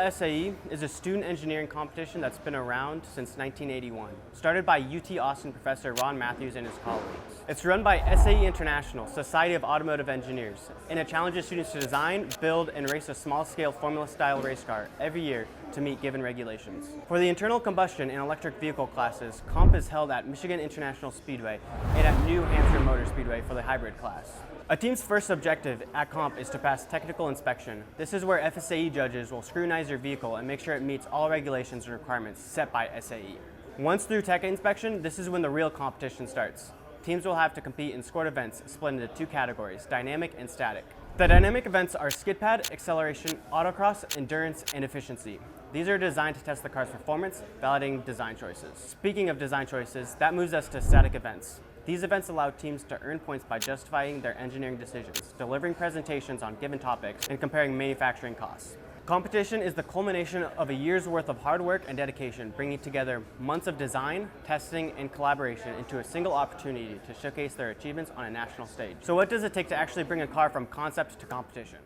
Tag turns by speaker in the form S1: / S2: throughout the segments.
S1: Formula SAE is a student engineering competition that's been around since 1981, started by UT Austin professor Ron Matthews and his colleagues. It's run by SAE International, Society of Automotive Engineers, and it challenges students to design, build, and race a small-scale Formula-style race car every year to meet given regulations. For the internal combustion and electric vehicle classes, comp is held at Michigan International Speedway and at New Hampshire Motor Speedway for the hybrid class. A team's first objective at comp is to pass technical inspection. This is where FSAE judges will scrutinize your vehicle and make sure it meets all regulations and requirements set by SAE. Once through tech inspection, this is when the real competition starts. Teams will have to compete in scored events split into two categories, dynamic and static. The dynamic events are skid pad, acceleration, autocross, endurance, and efficiency. These are designed to test the car's performance, validating design choices. Speaking of design choices, that moves us to static events. These events allow teams to earn points by justifying their engineering decisions, delivering presentations on given topics, and comparing manufacturing costs. Competition is the culmination of a year's worth of hard work and dedication, bringing together months of design, testing, and collaboration into a single opportunity to showcase their achievements on a national stage. So what does it take to actually bring a car from concept to competition?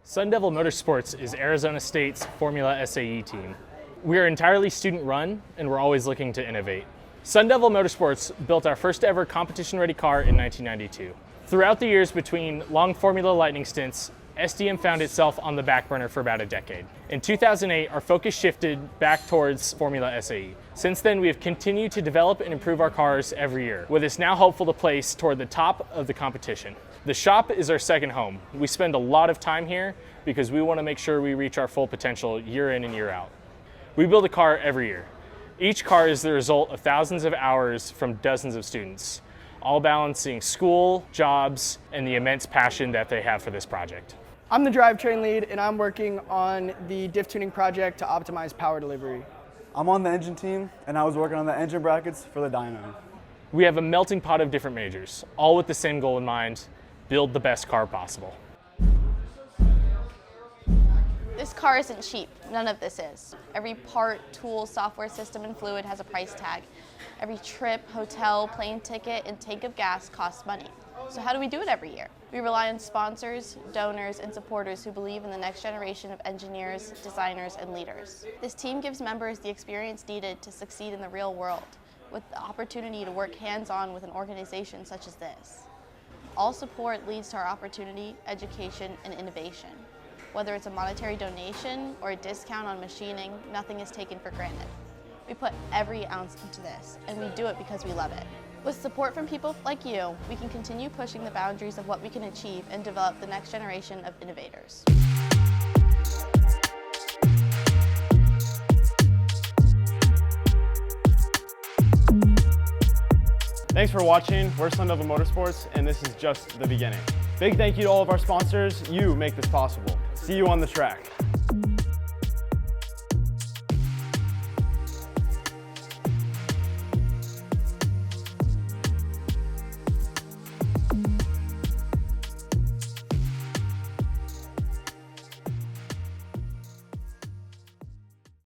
S2: Sun Devil Motorsports is Arizona State's Formula SAE team. We are entirely student-run, and we're always looking to innovate. Sun Devil Motorsports built our first ever competition-ready car in 1992. Throughout the years between long Formula Lightning stints, SDM found itself on the back burner for about a decade. In 2008, our focus shifted back towards Formula SAE. Since then, we have continued to develop and improve our cars every year, with us now hopeful to place toward the top of the competition. The shop is our second home. We spend a lot of time here because we want to make sure we reach our full potential year in and year out. We build a car every year. Each car is the result of thousands of hours from dozens of students, all balancing school, jobs, and the immense passion that they have for this project.
S3: I'm the drivetrain lead, and I'm working on the diff tuning project to optimize power delivery.
S4: I'm on the engine team, and I was working on the engine brackets for the dyno.
S2: We have a melting pot of different majors, all with the same goal in mind: build the best car possible.
S5: This car isn't cheap. None of this is. Every part, tool, software system, and fluid has a price tag. Every trip, hotel, plane ticket, and tank of gas costs money. So how do we do it every year? We rely on sponsors, donors, and supporters who believe in the next generation of engineers, designers, and leaders. This team gives members the experience needed to succeed in the real world, with the opportunity to work hands-on with an organization such as this. All support leads to our opportunity, education, and innovation. Whether it's a monetary donation or a discount on machining, nothing is taken for granted. We put every ounce into this, and we do it because we love it. With support from people like you, we can continue pushing the boundaries of what we can achieve and develop the next generation of innovators.
S1: Thanks for watching. We're Sun Devil Motorsports, and this is just the beginning. Big thank you to all of our sponsors. You make this possible. See you on the track.